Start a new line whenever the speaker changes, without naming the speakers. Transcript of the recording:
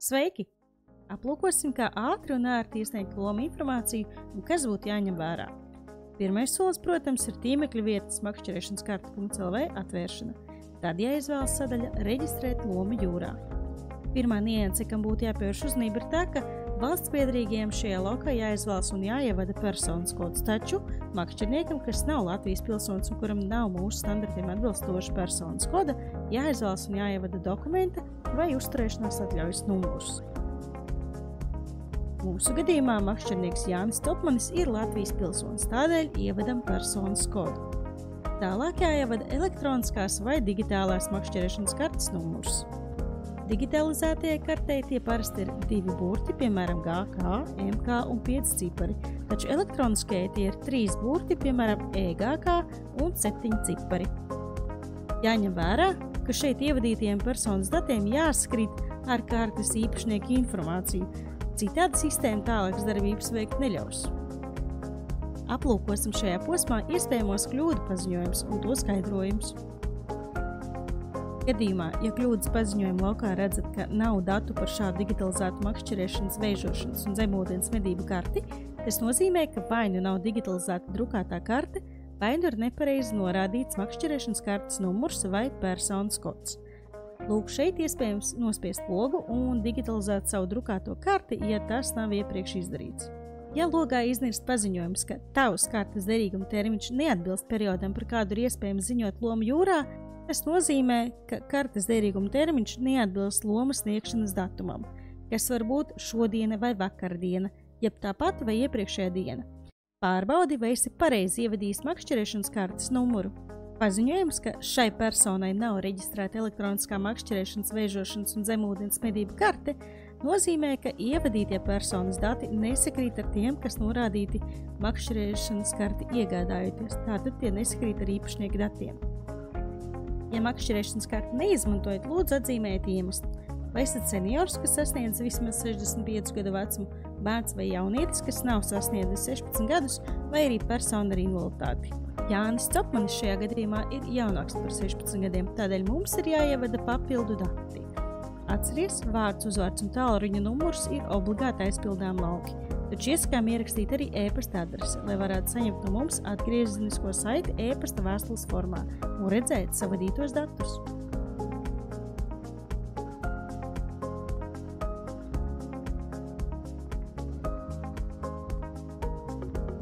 Sveiki! Aplūkosim, kā ātri un ērti iesniegt lomu informāciju un kas būtu jāņem vērā. Pirmais solis, protams, ir tīmekļa vietas makšķerēšanas karte.lv atvēršana. Tad jāizvēlas sadaļa reģistrēt lomu jūrā. Pirmā nianse, kam būtu jāpievērš uzmanība, ir tā, ka valsts piederīgajiem šajā lokā jāizvēlas un jāievada personas kods, taču makšķerniekam, kas nav Latvijas pilsonis un kuram nav mūsu standartiem atbilstoša personas koda, jāizvēlas un jāievada dokumenta vai uzturēšanās atļaujas numurs. Mūsu gadījumā makšķernieks Jānis Topmanis ir Latvijas pilsonis, tādēļ ievedam personas kodu. Tālāk jāievada elektroniskās vai digitālās makšķerēšanas kartes numurs. Digitalizētajai kartei tie parasti ir 2 burti, piemēram, GK, MK un 5 cipari, taču elektroniskajai tie ir 3 burti, piemēram, EGK un 7 cipari. Jāņem vērā, ka šeit ievadītajiem personas datiem jāsakrīt ar kartes īpašnieku informāciju, citādi sistēma tālākas darbības veikt neļaus. Aplūkosim šajā posmā iespējamos kļūdu paziņojumus un to skaidrojumus. Gadījumā, ja kļūdas paziņojuma laukā redzat, ka nav datu par šādu digitalizētu makšķerēšanas, vēžošanas un zemūdens medību karti, tas nozīmē, ka vai nu nav digitalizēta drukātā karte, vai nu ir nepareizi norādīts makšķerēšanas kartes numurs vai personas kods. Lūk, šeit iespējams nospiest logu un digitalizēt savu drukāto karti, ja tas nav iepriekš izdarīts. Ja logā iznirst paziņojums, ka tavs kartes derīguma termiņš neatbilst periodam, par kādu ir iespējams ziņot lomu jūrā, tas nozīmē, ka kartes derīguma termiņš neatbilst lomas sniegšanas datumam, kas var būt šodiena vai vakardiena, jeb tā pati vai iepriekšējā diena. Pārbaudi, vai esi pareizi ievadījis makšķerēšanas kartes numuru. Paziņojums, ka šai personai nav reģistrēta elektroniskā makšķerēšanas, vēžošanas un zemūdens medību karte, nozīmē, ka ievadītie personas dati nesakrīt ar tiem, kas norādīti makšķerēšanas karti iegādājoties, tātad tie nesakrīt ar īpašnieku datiem. Ja makšķerēšanas karti neizmantojat, lūdzu atzīmējiet iemeslu. Vai esat seniors, kas sasniedz vismaz 65 gadu vecumu, bērns vai jaunietis, kas nav sasniedzis 16 gadus, vai arī persona ar invaliditāti. Jānis Topmanis šajā gadījumā ir jaunāks par 16 gadiem, tādēļ mums ir jāievada papildu dati. Atceries, vārds, uzvārds un tālruņa numurs ir obligāti aizpildām lauki, taču iesakām ierakstīt arī e-pasta adresi, lai varētu saņemt no mums atgriezenisko saiti e-pasta vēstules formā un redzēt savadītos datus.